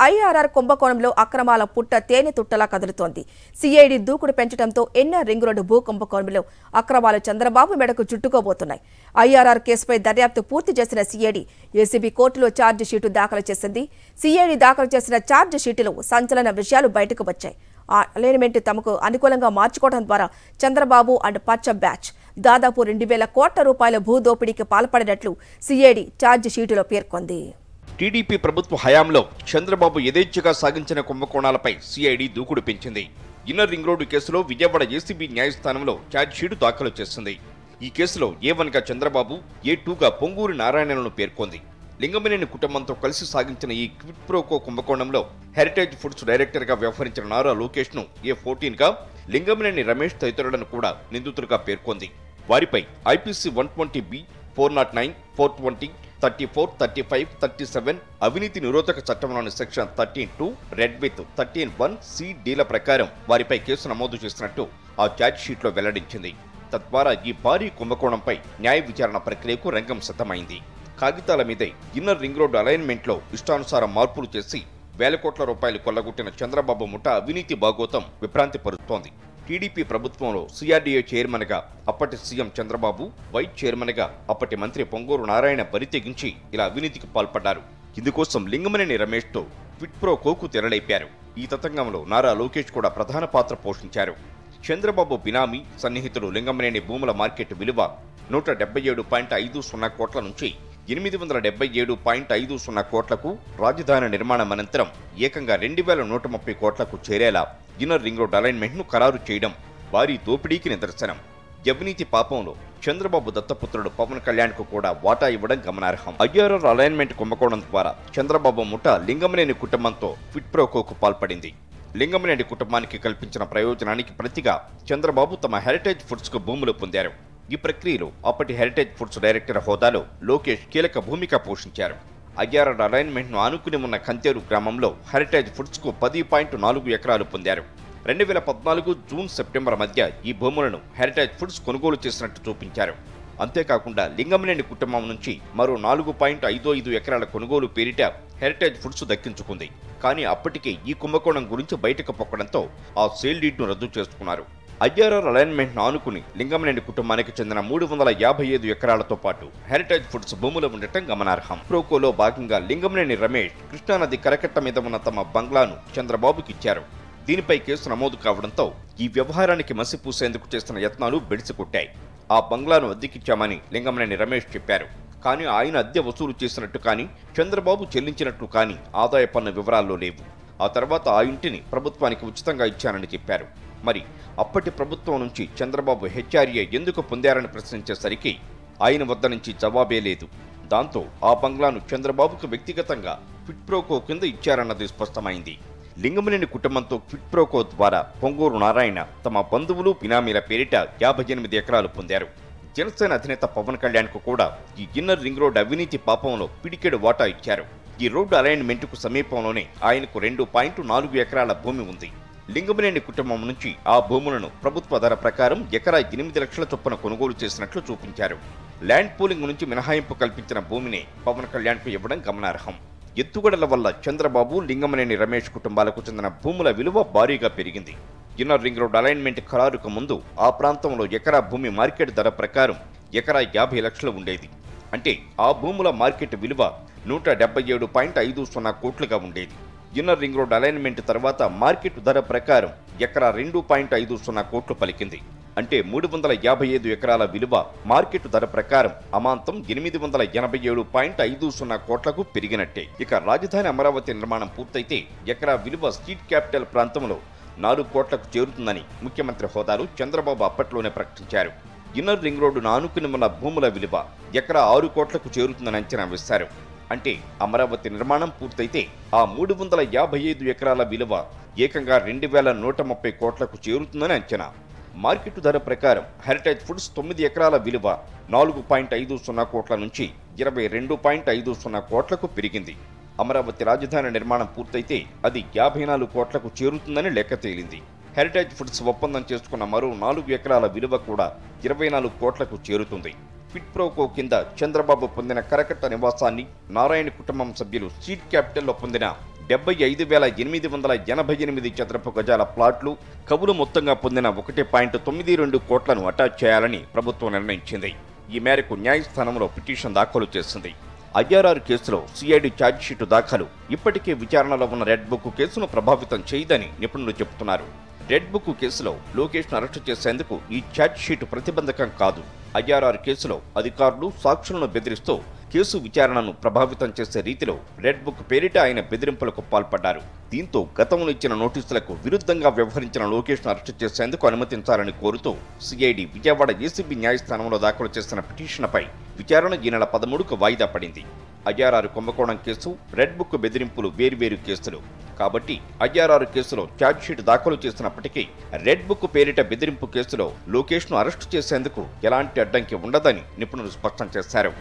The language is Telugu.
ఐఆర్ఆర్ కుంభకోణంలో అక్రమాల పుట్ట తేనె తుట్టలా కదులుతోంది. సిఐడి దూకుడు పెంచడంతో ఎన్ఆర్ రింగ్ రోడ్డు భూ కుంభకోణంలో అక్రమాలు చంద్రబాబు మెడకు చుట్టుకోబోతున్నాయి. ఐఆర్ఆర్ కేసుపై దర్యాప్తు పూర్తి చేసిన సిఐడి ఏసీబీ కోర్టులో ఛార్జ్ షీటు దాఖలు చేసింది. సిఐడి దాఖలు చేసిన ఛార్జ్ షీటులో సంచలన విషయాలు బయటకు వచ్చాయి. ఆ అలైన్మెంట్ తమకు అనుకూలంగా మార్చుకోవడం ద్వారా చంద్రబాబు అండ్ పచ్చ బ్యాచ్ దాదాపు 2,000 కోట్ల రూపాయల భూ దోపిడీకి పాల్పడినట్లు సిఐడి ఛార్జ్ షీటులో పేర్కొంది. టీడీపీ ప్రభుత్వ హయాంలో చంద్రబాబు యథేచ్ఛగా సాగించిన కుంభకోణాలపై సిఐడి దూకుడు పెంచింది. ఇన్నర్ రింగ్ రోడ్డు కేసులో విజయవాడ ఏసీబీ న్యాయస్థానంలో ఛార్జ్షీటు దాఖలు చేసింది. ఈ కేసులో A1గా చంద్రబాబు, A2గా పొంగూరి నారాయణలను పేర్కొంది. లింగమనేని కుటుంబంతో కలిసి సాగించిన ఈ క్విడ్ ప్రోకో కుంభకోణంలో హెరిటేజ్ ఫుడ్స్ డైరెక్టర్గా వ్యవహరించిన నారా లోకేష్ను A14గా, లింగమనేని రమేష్ తదితరులను కూడా నిందితులుగా పేర్కొంది. వారిపై ఐపీసీ 120B, 409, 420, 34, 35, 37 అవినీతి నిరోధక చట్టంలోని సెక్షన్ 13(2) రెడ్ విత్ 13(1)(c)(d)ల ప్రకారం వారిపై కేసు నమోదు చేసినట్టు ఆ ఛార్జ్ షీట్లో వెల్లడించింది. తద్వారా ఈ భారీ కుంభకోణంపై న్యాయ విచారణ ప్రక్రియకు రంగం సిద్ధమైంది. కాగితాల మీదే ఇన్నర్ రింగ్ రోడ్డు అలైన్మెంట్లో ఇష్టానుసారం మార్పులు చేసి వేల కోట్ల రూపాయలు కొల్లగొట్టిన చంద్రబాబు ముఠా అవినీతి బాగోతం విభ్రాంతిపరుస్తోంది. టీడీపీ ప్రభుత్వంలో సిఆర్డీఏ చైర్మన్గా అప్పటి సీఎం చంద్రబాబు, వైస్ చైర్మన్గా అప్పటి మంత్రి పొంగూరు నారాయణ బరితెగించి ఇలా అవినీతికి పాల్పడ్డారు. ఇందుకోసం లింగమనేని రమేష్తో క్విడ్ ప్రో కోకు తెరలేపారు. ఈ తతంగంలో నారా లోకేష్ కూడా ప్రధాన పాత్ర పోషించారు. చంద్రబాబు బినామీ సన్నిహితుడు లింగమనేని భూముల మార్కెట్ విలువ 177.50 కోట్ల నుంచి 877.50 కోట్లకు, రాజధాని నిర్మాణం అనంతరం ఏకంగా 2,130 కోట్లకు చేరేలా ఇన్నర్ రింగ్ రోడ్ అలైన్మెంట్ను ఖరారు చేయడం భారీ దోపిడీకి నిదర్శనం. అవినీతి పాపంలో చంద్రబాబు దత్తపుత్రుడు పవన్ కళ్యాణ్కు కూడా వాటా ఇవ్వడం గమనార్హం. ఐఆర్ఆర్ అలైన్మెంట్ కుంభకోణం ద్వారా చంద్రబాబు ముఠా లింగమనేని కుటుంబంతో క్విడ్ ప్రో కోకు పాల్పడింది. లింగమనేని కుటుంబానికి కల్పించిన ప్రయోజనానికి ప్రతిగా చంద్రబాబు తమ హెరిటేజ్ ఫుడ్స్కు భూములు పొందారు. ఈ ప్రక్రియలో అప్పటి హెరిటేజ్ ఫుడ్స్ డైరెక్టర్ హోదాలో లోకేష్ కీలక భూమిక పోషించారు. ఐఆర్ఆర్ అలైన్మెంట్ను ఆనుకుని ఉన్న కంతేరు గ్రామంలో హెరిటేజ్ ఫుడ్స్కు 10.4 ఎకరాలు పొందారు. 2014 జూన్ సెప్టెంబర్ మధ్య ఈ భూములను హెరిటేజ్ ఫుడ్స్ కొనుగోలు చేసినట్టు చూపించారు. అంతేకాకుండా లింగమనేని కుటుంబం నుంచి మరో 4.55 ఎకరాల కొనుగోలు పేరిట హెరిటేజ్ ఫుడ్స్ దక్కించుకుంది. కానీ అప్పటికే ఈ కుంభకోణం గురించి బయటకు పొక్కడంతో ఆ సేల్ డీడ్ను రద్దు చేసుకున్నారు. ఐఆర్ఆర్ అలైన్మెంట్ను ఆనుకుని లింగమనేని కుటుంబానికి చెందిన 355 ఎకరాలతో పాటు హెరిటేజ్ ఫుడ్స్ భూములు ఉండటం గమనార్హం. ప్రోకోలో భాగంగా లింగమనేని రమేష్ కృష్ణానది కరకట్ట మీద ఉన్న తమ బంగ్లాను చంద్రబాబుకి ఇచ్చారు. దీనిపై కేసు నమోదు కావడంతో ఈ వ్యవహారానికి మసిపూసేందుకు చేస్తున్న యత్నాలు బెడిసికొట్టాయి. ఆ బంగ్లాను అద్దెకిచ్చామని లింగమనేని రమేష్ చెప్పారు. కానీ ఆయన అద్దె వసూలు చేసినట్టు కానీ, చంద్రబాబు చెల్లించినట్లు కానీ ఆదాయ పన్ను వివరాల్లో లేవు. ఆ తర్వాత ఆ ఇంటిని ప్రభుత్వానికి ఉచితంగా ఇచ్చానని చెప్పారు. మరి అప్పటి ప్రభుత్వం నుంచి చంద్రబాబు హెచ్ఆర్ఏ ఎందుకు పొందారని ప్రశ్నించేసరికి ఆయన వద్ద నుంచి జవాబే లేదు. దాంతో ఆ బంగ్లాను చంద్రబాబుకు వ్యక్తిగతంగా క్విడ్ ప్రోకో కింద ఇచ్చారన్నది స్పష్టమైంది. లింగమనేని కుటుంబంతో క్విడ్ ప్రోకో ద్వారా పొంగూరు నారాయణ తమ బంధువులు బినామీల పేరిట 58 ఎకరాలు పొందారు. జనసేన అధినేత పవన్ కళ్యాణ్కు కూడా ఈ ఇన్నర్ రింగ్ రోడ్ అవినీతి పాపంలో పిడికెడు వాటా ఇచ్చారు. ఈ రోడ్డు అలైన్మెంట్కు సమీపంలోనే ఆయనకు 2.4 ఎకరాల భూమి ఉంది. లింగమనేని కుటుంబం నుంచి ఆ భూములను ప్రభుత్వ ధర ప్రకారం ఎకరా 8 లక్షల చొప్పున కొనుగోలు చేసినట్లు చూపించారు. ల్యాండ్ పూలింగ్ నుంచి మినహాయింపు కల్పించిన భూమిని పవన్ కళ్యాణ్కు ఇవ్వడం గమనార్హం. ఎత్తుగడల వల్ల చంద్రబాబు, లింగమనేని రమేష్ కుటుంబాలకు చెందిన భూముల విలువ భారీగా పెరిగింది. ఇన్నర్ రింగ్ రోడ్ అలైన్మెంట్ ఖరారుకు ముందు ఆ ప్రాంతంలో ఎకరా భూమి మార్కెట్ ధర ప్రకారం ఎకరా 50 లక్షలు ఉండేది. అంటే ఆ భూముల మార్కెట్ విలువ 177.50 కోట్లుగా ఉండేది. ఇన్నర్ రింగ్ రోడ్ అలైన్మెంట్ తర్వాత మార్కెట్ ధర ప్రకారం ఎకరా 2.50 కోట్లు పలికింది. అంటే 355 ఎకరాల విలువ మార్కెట్ ధర ప్రకారం అమాంతం 887.50 కోట్లకు పెరిగినట్టే. ఇక రాజధాని అమరావతి నిర్మాణం పూర్తయితే ఎకరా విలువ స్టేట్ క్యాపిటల్ ప్రాంతంలో 4 కోట్లకు చేరుతుందని ముఖ్యమంత్రి హోదాలో చంద్రబాబు అప్పట్లోనే ప్రకటించారు. ఇన్నర్ రింగ్ రోడ్డును ఆనుకుని ఉన్న భూముల విలువ ఎకరా 6 కోట్లకు చేరుతుందని అంచనా వేశారు. అంటే అమరావతి నిర్మాణం పూర్తయితే ఆ 355 ఎకరాల విలువ ఏకంగా 2,130 కోట్లకు చేరుతుందని అంచనా. మార్కెట్ ధర ప్రకారం హెరిటేజ్ ఫుడ్స్ 9 ఎకరాల విలువ 4.50 కోట్ల నుంచి 22.50 కోట్లకు పెరిగింది. అమరావతి రాజధాని నిర్మాణం పూర్తయితే అది 54 కోట్లకు చేరుతుందని లెక్క తేలింది. హెరిటేజ్ ఫుడ్స్ ఒప్పందం చేసుకున్న మరో 4 ఎకరాల విలువ కూడా 24 కోట్లకు చేరుతుంది. క్విడ్ ప్రోకో కింద చంద్రబాబు పొందిన కరకట్ట నివాసాన్ని నారాయణ కుటుంబం సభ్యులు స్టేట్ క్యాపిటల్లో పొందిన 75,888 చదరపు గజాల ప్లాట్లు, కవులు మొత్తంగా పొందిన 1.92 కోట్లను అటాచ్ చేయాలని ప్రభుత్వం నిర్ణయించింది. ఈ మేరకు న్యాయస్థానంలో పిటిషన్ దాఖలు చేసింది. ఐఆర్ఆర్ కేసులో సిఐడి ఛార్జిషీటు దాఖలు ఇప్పటికే విచారణలో ఉన్న రెడ్ బుక్ కేసును ప్రభావితం చేయదని నిపుణులు చెబుతున్నారు. రెడ్ బుక్ కేసులో లోకేష్ను అరెస్టు చేసేందుకు ఈ ఛార్జిషీటు ప్రతిబంధకం కాదు. ఐఆర్ఆర్ కేసులో అధికారులు సాక్షులను బెదిరిస్తూ కేసు విచారణను ప్రభావితం చేసే రీతిలో రెడ్ బుక్ పేరిట ఆయన బెదిరింపులకు పాల్పడ్డారు. దీంతో గతంలో ఇచ్చిన నోటీసులకు విరుద్ధంగా వ్యవహరించిన లోకేష్ను అరెస్టు చేసేందుకు అనుమతించాలని కోరుతూ సిఐడి విజయవాడ ఏసీబీ న్యాయస్థానంలో దాఖలు చేసిన పిటిషన్పై విచారణ ఈ నెల 13కు వాయిదా పడింది. ఐఆర్ఆర్ కుంభకోణం కేసు, రెడ్ బుక్ బెదిరింపులు వేర్వేరు కేసులు కాబట్టి ఐఆర్ఆర్ కేసులో ఛార్జిషీట్ దాఖలు చేసినప్పటికీ రెడ్ బుక్ పేరిట బెదిరింపు కేసులో లోకేష్ను అరెస్టు చేసేందుకు ఎలాంటి అడ్డంకి ఉండదని నిపుణులు స్పష్టం చేశారు.